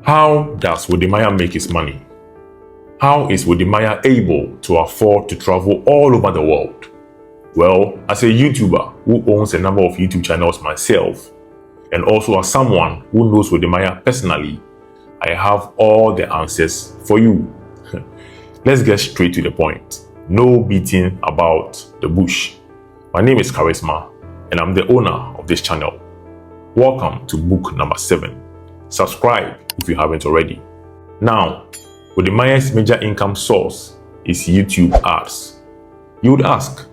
How does Wode Maya make his money? How is Wode Maya able to afford to travel all over the world? Well, as a YouTuber who owns a number of YouTube channels myself, and also as someone who knows Wode Maya personally, I have all the answers for you. Let's get straight to the point. No beating about the bush. My name is Charisma, and I'm the owner of this channel. Welcome to book number 7. Subscribe if you haven't already. Now, Wode Maya's major income source is YouTube ads. You would ask,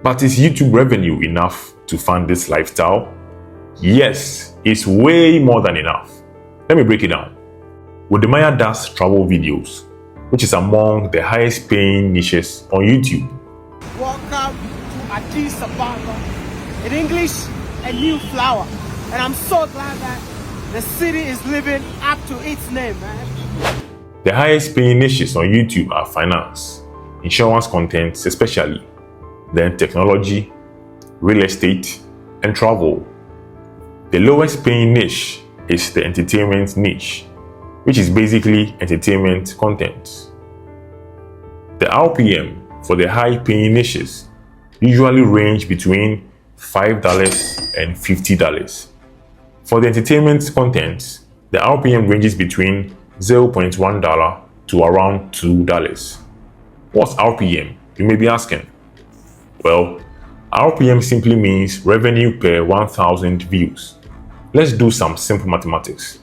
but is YouTube revenue enough to fund this lifestyle? Yes, it's way more than enough. Let me break it down. Wode Maya does travel videos, which is among the highest paying niches on YouTube. Welcome to Addis Ababa. In English, a new flower. And I'm so glad that the city is living up to its name, man. The highest paying niches on YouTube are finance, insurance contents especially, then technology, real estate, and travel. The lowest paying niche is the entertainment niche, which is basically entertainment content. The RPM for the high paying niches usually range between $5 and $50. For the entertainment content, the RPM ranges between $0.1 to around $2. What's RPM? You may be asking. Well, RPM simply means revenue per 1,000 views. Let's do some simple mathematics.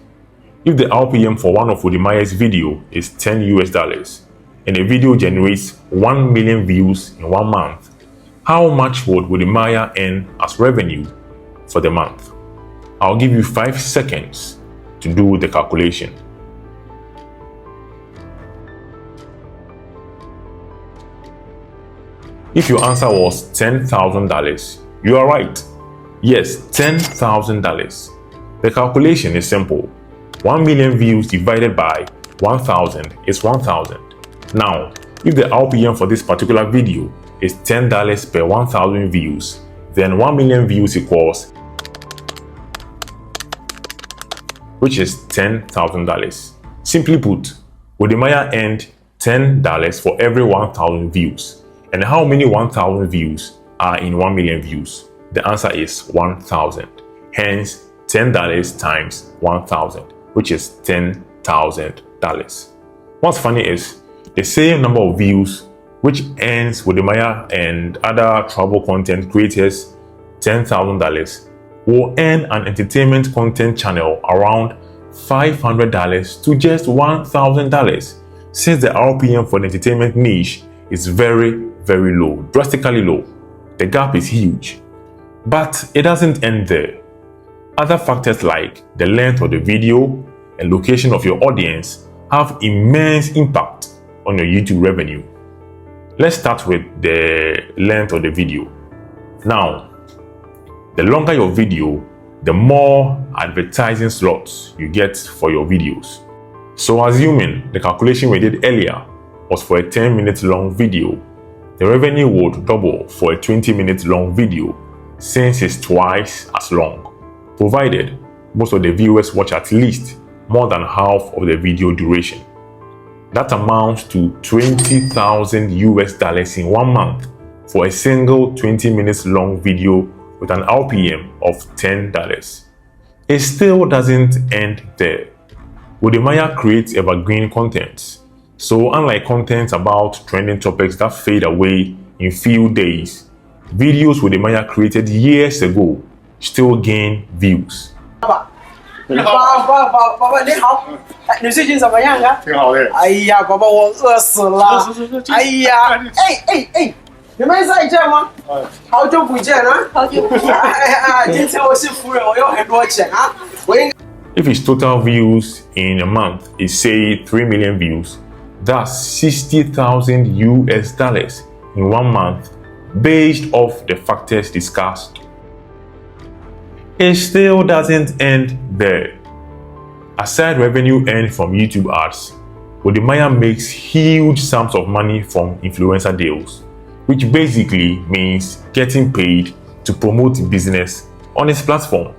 If the RPM for one of Wode Maya's video is $10 and a video generates 1 million views in 1 month, how much would Wode Maya earn as revenue for the month? I'll give you 5 seconds to do the calculation. If your answer was $10,000, you are right. Yes, $10,000. The calculation is simple. 1 million views divided by 1,000 is 1,000. Now, if the RPM for this particular video is $10 per 1,000 views, then 1 million views equals, which is $10,000. Simply put, Wode Maya earned $10 for every 1,000 views. And how many 1,000 views are in 1 million views? The answer is 1,000. Hence, $10 times 1,000, which is $10,000. What's funny is the same number of views which earns Wode Maya and other travel content creators $10,000 will earn an entertainment content channel around $500 to just $1,000, since the RPM for the entertainment niche is very low, drastically low. The gap is huge. But it doesn't end there. Other factors like the length of the video and location of your audience have immense impact on your YouTube revenue. Let's start with the length of the video. Now, the longer your video, the more advertising slots you get for your videos. So assuming the calculation we did earlier was for a 10-minute long video, the revenue would double for a 20-minute long video, since it's twice as long, provided most of the viewers watch at least more than half of the video duration. That amounts to $20,000 in 1 month for a single 20 minutes long video with an RPM of $10. It still doesn't end there. Wode Maya creates evergreen content. So unlike content about trending topics that fade away in few days, videos Wode Maya created years ago still gain views. 爸爸你好，你最近怎么样啊？挺好的。哎呀，宝宝我饿死了。哎呀，你们在这吗？好久不见啊！好久不见。哎呀，今天我是富人，我有很多钱啊。If his total views in a month is say 3 million views, that's $60,000 in 1 month based off the factors discussed. It still doesn't end there. Aside revenue earned from YouTube ads, Wode Maya makes huge sums of money from influencer deals, which basically means getting paid to promote business on his platform.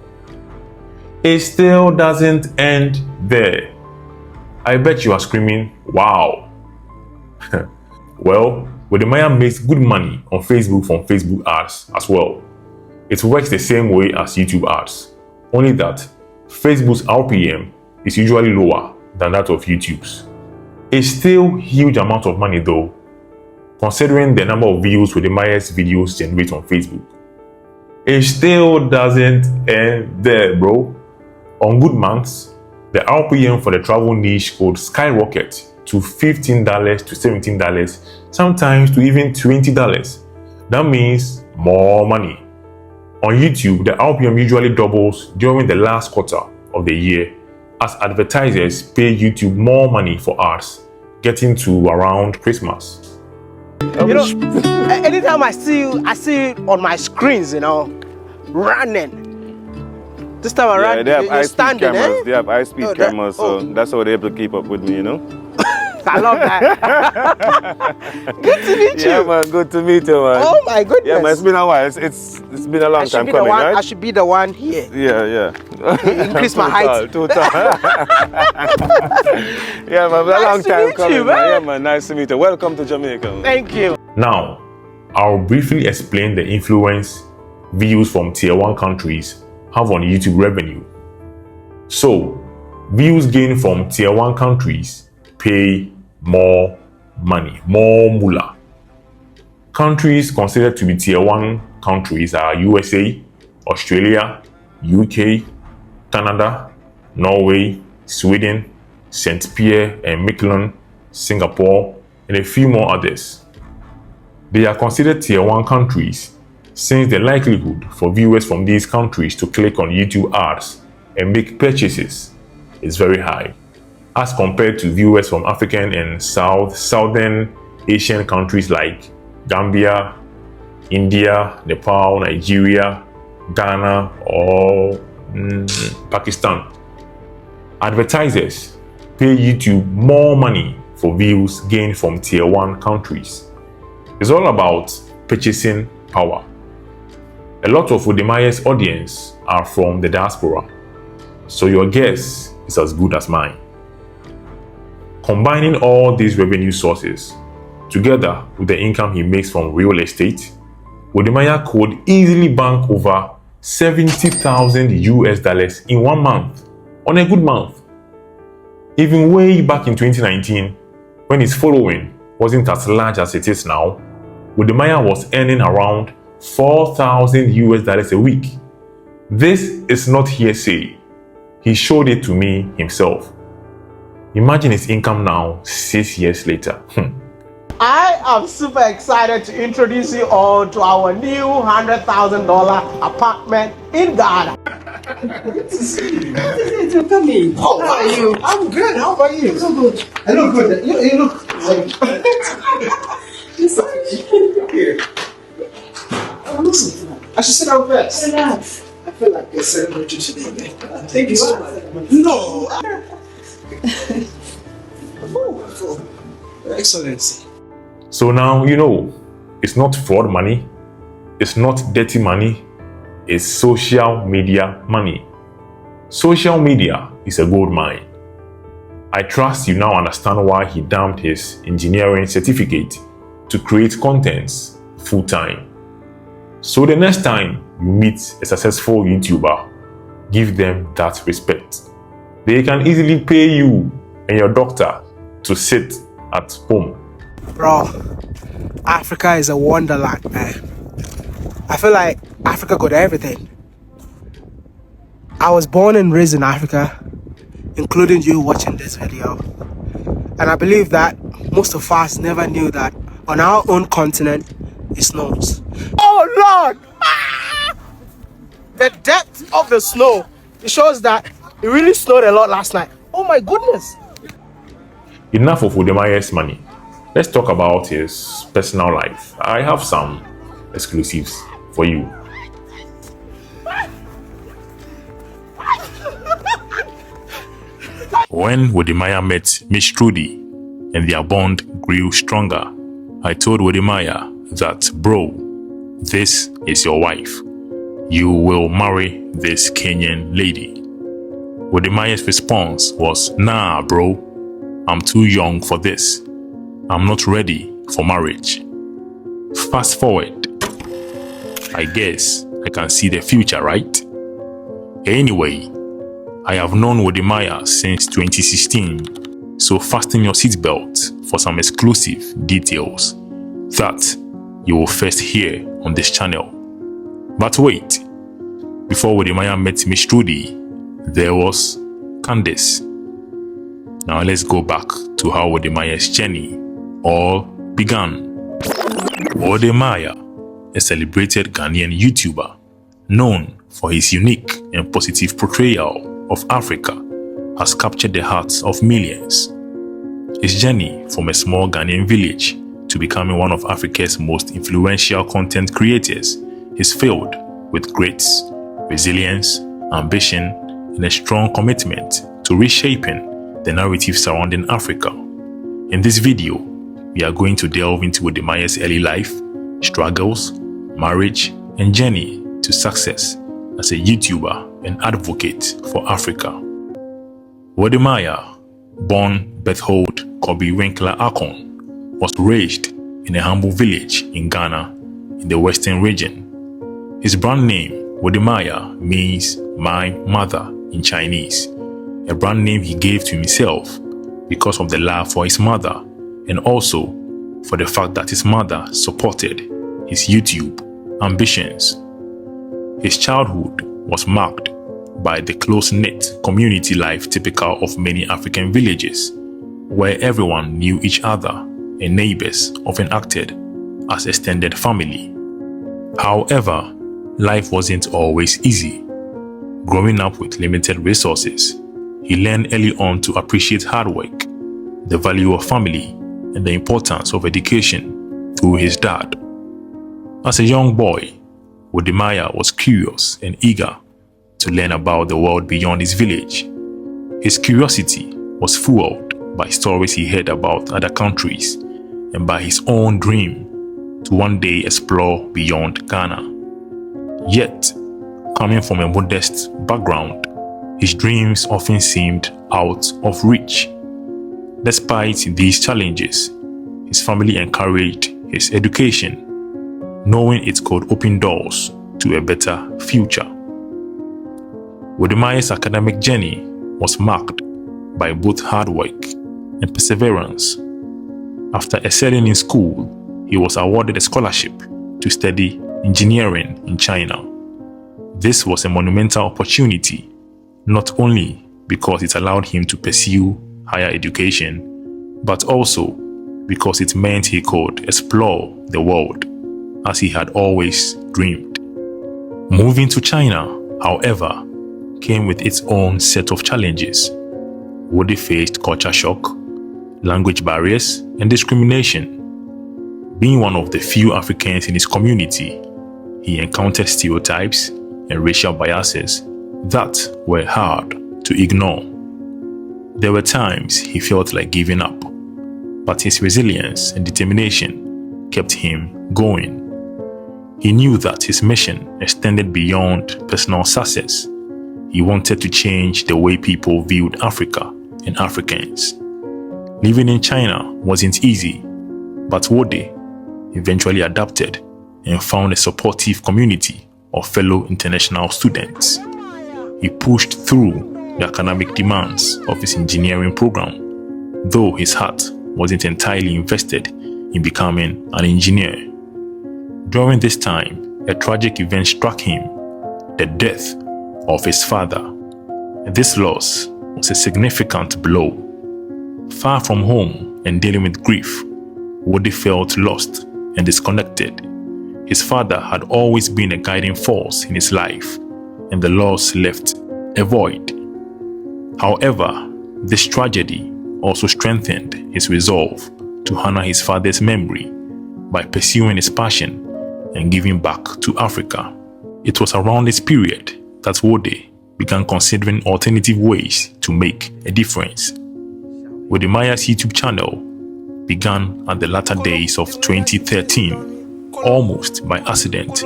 It still doesn't end there. I bet you are screaming, wow. Well, Wode Maya makes good money on Facebook from Facebook ads as well. It works the same way as YouTube ads, only that Facebook's RPM is usually lower than that of YouTube's. It's still huge amount of money though, considering the number of views Wode Maya's videos generate on Facebook. It still doesn't end there, bro. On good months, the RPM for the travel niche could skyrocket to $15 to $17, sometimes to even $20. That means more money. On YouTube, the RPM usually doubles during the last quarter of the year as advertisers pay YouTube more money for ads, getting to around Christmas. You know, anytime I see you on my screens, you know, running. This time around, Yeah, they have you're high-speed standing, cameras. eh? They have high-speed cameras, so that's how they're able to keep up with me, you know? I love that. Good to meet you. Yeah, man, good to meet you, man. Oh my goodness. Yeah, man, it's been a while. It's been a long time coming, I right? should be the one here. Yeah. Increase my height. Too tall. Yeah, man, it's a long to time meet coming, you, man. man. Yeah, man, nice to meet you. Welcome to Jamaica. Man. Thank you. Now, I'll briefly explain the influence views from tier 1 countries have on YouTube revenue. So, views gained from tier 1 countries pay more money, more moolah. Countries considered to be tier 1 countries are USA, Australia, UK, Canada, Norway, Sweden, St. Pierre and Miquelon, Singapore, and a few more others. They are considered tier 1 countries since the likelihood for viewers from these countries to click on YouTube ads and make purchases is very high, as compared to viewers from African and Southern Asian countries like Gambia, India, Nepal, Nigeria, Ghana, or Pakistan. Advertisers pay YouTube more money for views gained from tier 1 countries. It's all about purchasing power. A lot of Wode Maya's audience are from the diaspora, so your guess is as good as mine. Combining all these revenue sources together with the income he makes from real estate, Wode Maya could easily bank over $70,000 in 1 month on a good month. Even way back in 2019, when his following wasn't as large as it is now, Wode Maya was earning around $4,000 a week. This is not hearsay. He showed it to me himself. Imagine his income now 6 years later. I am super excited to introduce you all to our new $100,000 apartment in Ghana. Good to see you. Come in. Oh, how are you? I'm good. How about you? So good. I look good. You look like. Here. I should sit down first. Relax. I feel like a celebrity today, man. Thank you so much. No. Excellency. So now you know, it's not fraud money, it's not dirty money, it's social media money. Social media is a gold mine. I trust you now understand why he dumped his engineering certificate to create contents full-time. So the next time you meet a successful YouTuber, give them that respect. They can easily pay you and your doctor to sit at home. Bro, Africa is a wonderland, man. I feel like Africa got everything. I was born and raised in Africa, including you watching this video. And I believe that most of us never knew that on our own continent it snows. Oh Lord! Ah! The depth of the snow, it shows that it really snowed a lot last night. Oh my goodness! Enough of Wode Maya's money. Let's talk about his personal life. I have some exclusives for you. When Wode Maya met Miss Trudy and their bond grew stronger, I told Wode Maya that, bro, this is your wife. You will marry this Kenyan lady. Wode Maya's response was, nah, bro, I'm too young for this. I'm not ready for marriage. Fast forward. I guess I can see the future, right? Anyway, I have known Wode Maya since 2016, so fasten your seatbelt for some exclusive details that you will first hear on this channel. But wait, before Wode Maya met Miss Trudy, there was Candace. Now let's go back to how Wode Maya's journey all began. Wode Maya, a celebrated Ghanaian YouTuber known for his unique and positive portrayal of Africa, has captured the hearts of millions. His journey from a small Ghanaian village to becoming one of Africa's most influential content creators is filled with grit, resilience, ambition, and a strong commitment to reshaping the narrative surrounding Africa. In this video, we are going to delve into Wode Maya's early life, struggles, marriage, and journey to success as a YouTuber and advocate for Africa. Wode Maya, born Berthold Kobe Winkler Akon, was raised in a humble village in Ghana in the western region. His brand name, Wode Maya, means my mother in Chinese, a brand name he gave to himself because of the love for his mother and also for the fact that his mother supported his YouTube ambitions. His childhood was marked by the close-knit community life typical of many African villages, where everyone knew each other and neighbors often acted as extended family. However, life wasn't always easy. Growing up with limited resources, he learned early on to appreciate hard work, the value of family, and the importance of education through his dad. As a young boy, Wode Maya was curious and eager to learn about the world beyond his village. His curiosity was fueled by stories he heard about other countries and by his own dream to one day explore beyond Ghana. Yet, coming from a modest background, his dreams often seemed out of reach. Despite these challenges, his family encouraged his education, knowing it could open doors to a better future. Wode Maya's academic journey was marked by both hard work and perseverance. After excelling in school, he was awarded a scholarship to study engineering in China. This was a monumental opportunity, not only because it allowed him to pursue higher education, but also because it meant he could explore the world as he had always dreamed. Moving to China, however, came with its own set of challenges. Wode faced culture shock, language barriers, and discrimination. Being one of the few Africans in his community, he encountered stereotypes and racial biases that were hard to ignore. There were times he felt like giving up, but his resilience and determination kept him going. He knew that his mission extended beyond personal success. He wanted to change the way people viewed Africa and Africans. Living in China wasn't easy, but Wode eventually adapted and found a supportive community of fellow international students. He pushed through the academic demands of his engineering program, though his heart wasn't entirely invested in becoming an engineer. During this time, a tragic event struck him, the death of his father. This loss was a significant blow. Far from home and dealing with grief, Wode felt lost and disconnected. His father had always been a guiding force in his life, and the loss left a void. However, this tragedy also strengthened his resolve to honor his father's memory by pursuing his passion and giving back to Africa. It was around this period that Wode began considering alternative ways to make a difference. Wode Maya's YouTube channel began at the latter days of 2013, almost by accident,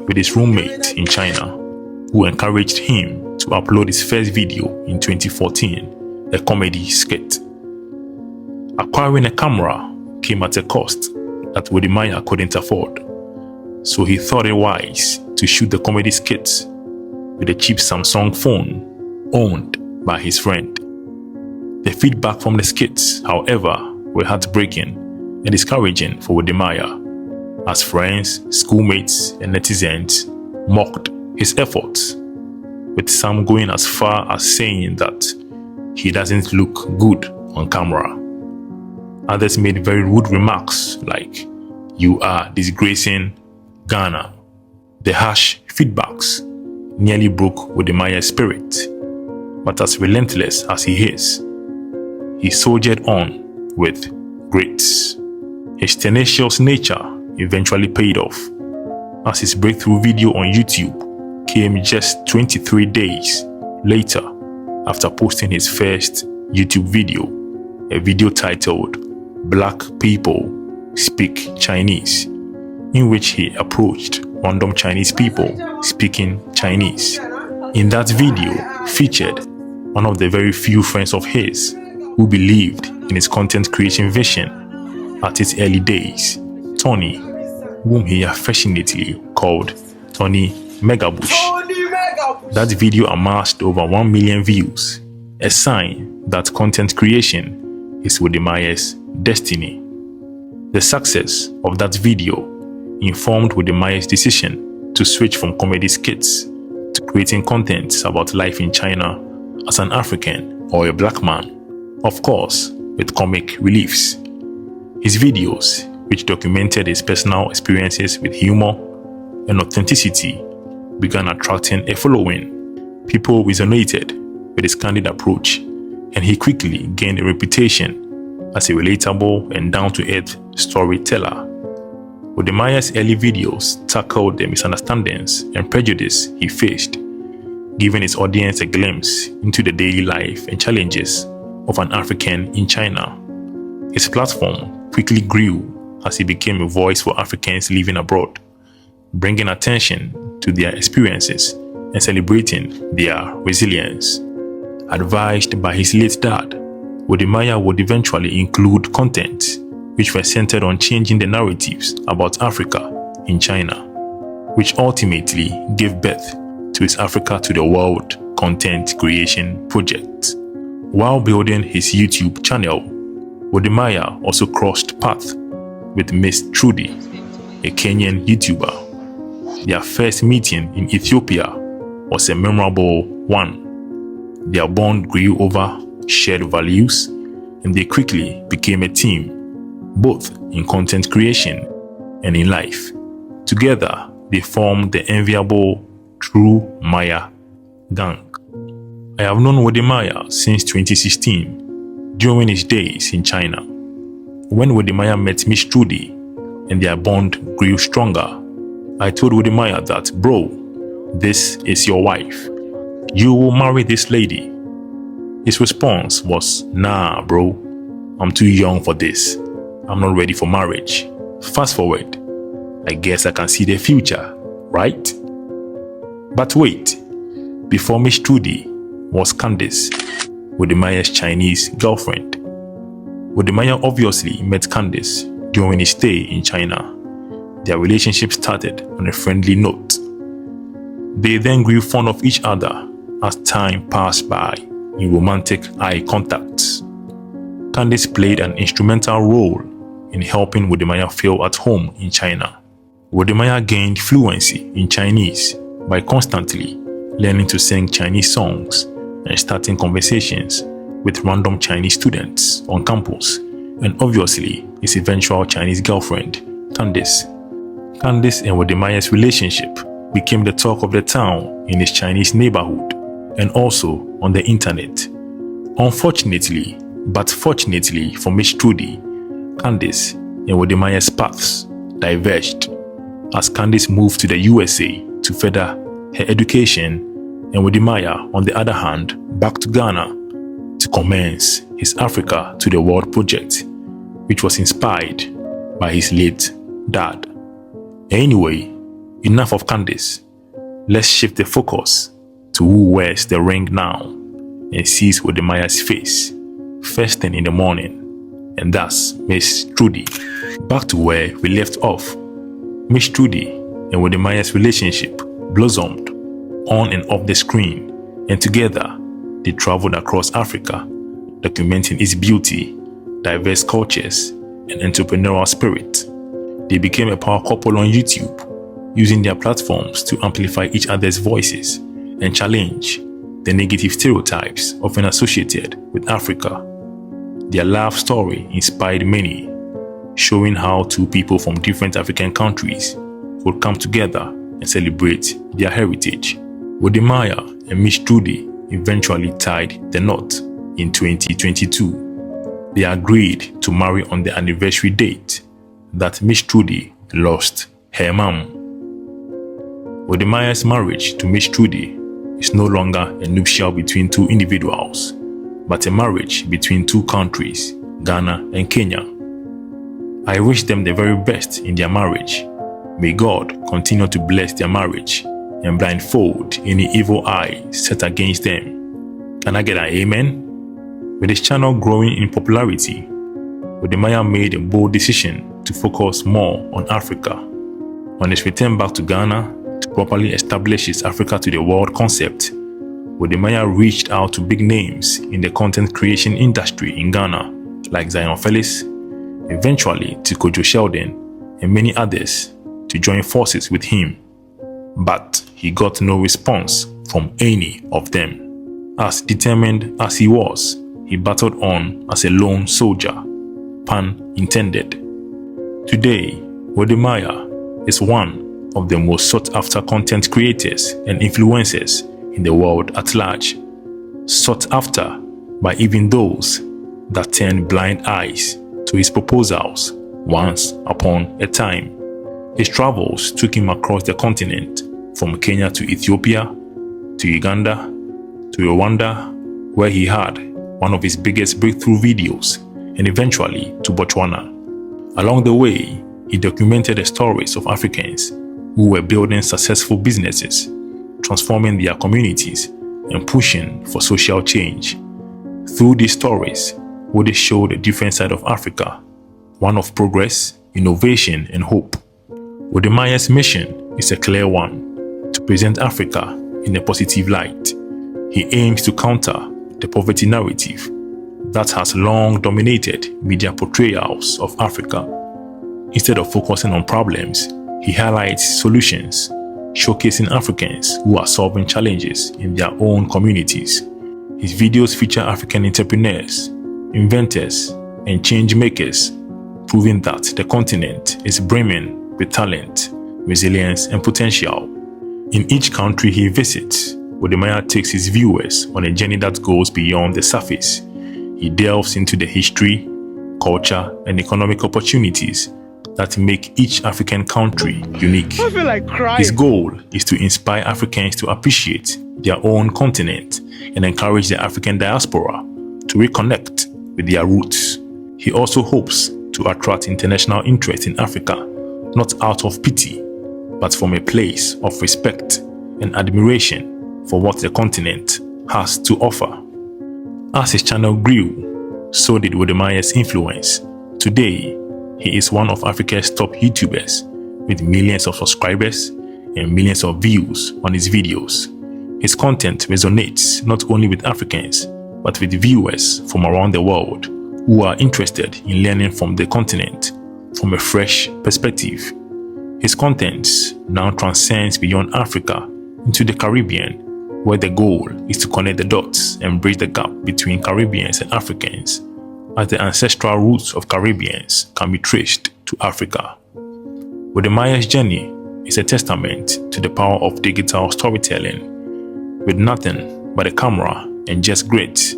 with his roommate in China, who encouraged him to upload his first video in 2014, a comedy skit. Acquiring a camera came at a cost that Wode Maya couldn't afford, so he thought it wise to shoot the comedy skits with a cheap Samsung phone owned by his friend. The feedback from the skits, however, were heartbreaking and discouraging for Wode Maya, as friends, schoolmates, and netizens mocked his efforts, with some going as far as saying that he doesn't look good on camera. Others made very rude remarks like, "You are disgracing Ghana." The harsh feedbacks nearly broke Wode Maya's spirit, but as relentless as he is, he soldiered on with grace. His tenacious nature eventually paid off, as his breakthrough video on YouTube came just 23 days later after posting his first YouTube video, a video titled "Black People Speak Chinese," in which he approached random Chinese people speaking Chinese. In that video featured one of the very few friends of his who believed in his content creation vision at its early days, Tony, whom he affectionately called Tony Megabush. That video amassed over 1 million views, a sign that content creation is Wode Maya's destiny. The success of that video informed Wode Maya's decision to switch from comedy skits to creating content about life in China as an African or a black man, of course, with comic reliefs. His videos, which documented his personal experiences with humor and authenticity, began attracting a following. People resonated with his candid approach, and he quickly gained a reputation as a relatable and down-to-earth storyteller. Wode Maya's early videos tackled the misunderstandings and prejudice he faced, giving his audience a glimpse into the daily life and challenges of an African in China. His platform quickly grew as he became a voice for Africans living abroad, bringing attention to their experiences and celebrating their resilience. Advised by his late dad, Wode Maya would eventually include content which were centered on changing the narratives about Africa in China, which ultimately gave birth to his Africa to the World content creation project. While building his YouTube channel, Wode Maya also crossed paths with Miss Trudy, a Kenyan YouTuber. Their first meeting in Ethiopia was a memorable one. Their bond grew over shared values, and they quickly became a team, both in content creation and in life. Together, they formed the enviable True Maya gang. I have known Wode Maya since 2016, during his days in China. When Wode Maya met Miss Trudy and their bond grew stronger, I told Wode Maya that, "Bro, this is your wife. You will marry this lady." His response was, "Nah, bro, I'm too young for this. I'm not ready for marriage." Fast forward, I guess I can see the future, right? But wait, before Miss Trudy was Candice, Wode Maya's Chinese girlfriend. Wode Maya obviously met Candice during his stay in China. Their relationship started on a friendly note. They then grew fond of each other as time passed by in romantic eye contacts. Candice played an instrumental role in helping Wode Maya feel at home in China. Wode Maya gained fluency in Chinese by constantly learning to sing Chinese songs and starting conversations with random Chinese students on campus, and obviously his eventual Chinese girlfriend, Candice. Candice and Wode Maya's relationship became the talk of the town in his Chinese neighborhood and also on the internet. Unfortunately, but fortunately for Miss Trudy, Candice and Wode Maya's paths diverged as Candice moved to the USA to further her education, and Wode Maya, on the other hand, back to Ghana to commence his Africa to the World project, which was inspired by his late dad. Anyway, enough of Candice. Let's shift the focus to who wears the ring now and sees Wode Maya's face first thing in the morning. and that's Miss Trudy. Back to where we left off. Miss Trudy and Wode Maya's relationship blossomed on and off the screen, and together they traveled across Africa, documenting its beauty, diverse cultures, and entrepreneurial spirit. They became a power couple on YouTube, using their platforms to amplify each other's voices and challenge the negative stereotypes often associated with Africa. Their love story inspired many, showing how two people from different African countries would come together and celebrate their heritage. Wode Maya and Miss Trudy eventually tied the knot in 2022. They agreed to marry on the anniversary date that Miss Trudy lost her mom. Wode Maya's marriage to Miss Trudy is no longer a nuptial between two individuals, but a marriage between two countries, Ghana and Kenya. I wish them the very best in their marriage. May God continue to bless their marriage and blindfold any evil eye set against them. Can I get an amen? With his channel growing in popularity, Wode Maya made a bold decision to focus more on Africa. On his return back to Ghana to properly establish his Africa to the world concept, Wode Maya reached out to big names in the content creation industry in Ghana, like Zion Felix, eventually to Kojo Sheldon, and many others to join forces with him. But he got no response from any of them. As determined as he was, he battled on as a lone soldier, pun intended. Today, Wode Maya is one of the most sought-after content creators and influencers in the world at large, sought after by even those that turned blind eyes to his proposals once upon a time. His travels took him across the continent, from Kenya to Ethiopia, to Uganda, to Rwanda, where he had one of his biggest breakthrough videos, and eventually to Botswana. Along the way, he documented the stories of Africans who were building successful businesses, transforming their communities, and pushing for social change. Through these stories, Wode showed a different side of Africa, one of progress, innovation, and hope. Wode Maya's mission is a clear one: to present Africa in a positive light. He aims to counter the poverty narrative that has long dominated media portrayals of Africa. Instead of focusing on problems, he highlights solutions, showcasing Africans who are solving challenges in their own communities. His videos feature African entrepreneurs, inventors, and change makers, proving that the continent is brimming with talent, resilience, and potential. In each country he visits, Wode Maya takes his viewers on a journey that goes beyond the surface. He delves into the history, culture, and economic opportunities that make each African country unique. I feel like crying. His goal is to inspire Africans to appreciate their own continent and encourage the African diaspora to reconnect with their roots. He also hopes to attract international interest in Africa, not out of pity, but from a place of respect and admiration for what the continent has to offer. As his channel grew, so did Wode Maya's influence. Today, he is one of Africa's top YouTubers, with millions of subscribers and millions of views on his videos. His content resonates not only with Africans, but with viewers from around the world who are interested in learning from the continent from a fresh perspective. His content now transcends beyond Africa into the Caribbean, where the goal is to connect the dots and bridge the gap between Caribbeans and Africans, as the ancestral roots of Caribbeans can be traced to Africa. Wode Maya's journey is a testament to the power of digital storytelling. With nothing but a camera and just grit,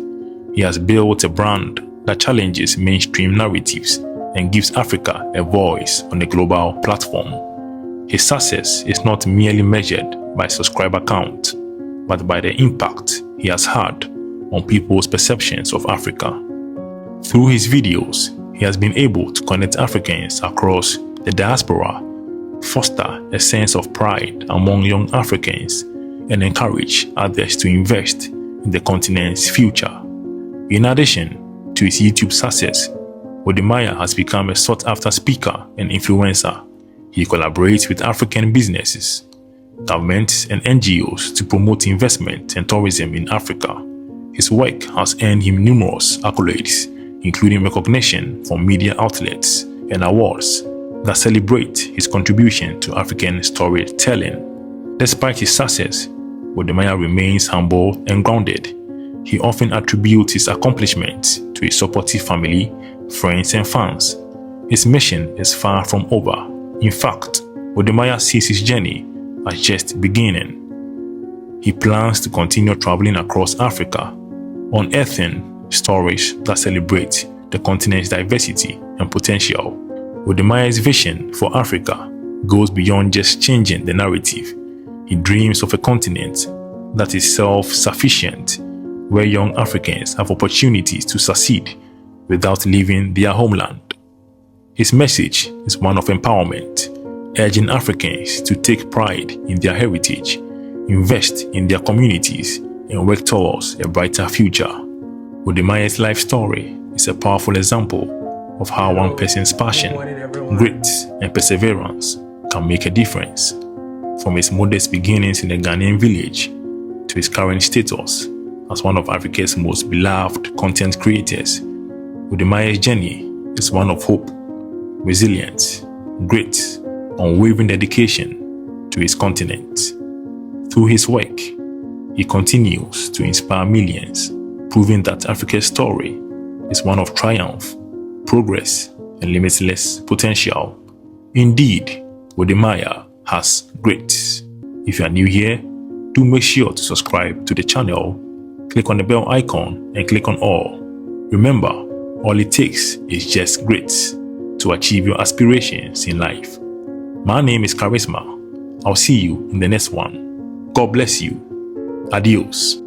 he has built a brand that challenges mainstream narratives and gives Africa a voice on a global platform. His success is not merely measured by subscriber count, but by the impact he has had on people's perceptions of Africa. Through his videos, he has been able to connect Africans across the diaspora, foster a sense of pride among young Africans, and encourage others to invest in the continent's future. In addition to his YouTube success, Wode Maya has become a sought-after speaker and influencer. He collaborates with African businesses, governments, and NGOs to promote investment and tourism in Africa. His work has earned him numerous accolades, including recognition from media outlets and awards that celebrate his contribution to African storytelling. Despite his success, Wode Maya remains humble and grounded. He often attributes his accomplishments to his supportive family, friends, and fans. His mission is far from over. In fact, Wode Maya sees his journey as just beginning. He plans to continue traveling across Africa, unearthing stories that celebrate the continent's diversity and potential. Wode Maya's vision for Africa goes beyond just changing the narrative. He dreams of a continent that is self-sufficient, where young Africans have opportunities to succeed without leaving their homeland. His message is one of empowerment, urging Africans to take pride in their heritage, invest in their communities, and work towards a brighter future. Wode Maya's life story is a powerful example of how one person's passion, grit, and perseverance can make a difference. From his modest beginnings in a Ghanaian village to his current status as one of Africa's most beloved content creators, Wode Maya's journey is one of hope, resilience, grit, unwavering dedication to his continent. Through his work, he continues to inspire millions, proving that Africa's story is one of triumph, progress, and limitless potential. Indeed, Wode Maya has grit. If you are new here, do make sure to subscribe to the channel, click on the bell icon, and click on all. Remember, all it takes is just grit to achieve your aspirations in life. My name is Charisma. I'll see you in the next one. God bless you. Adios.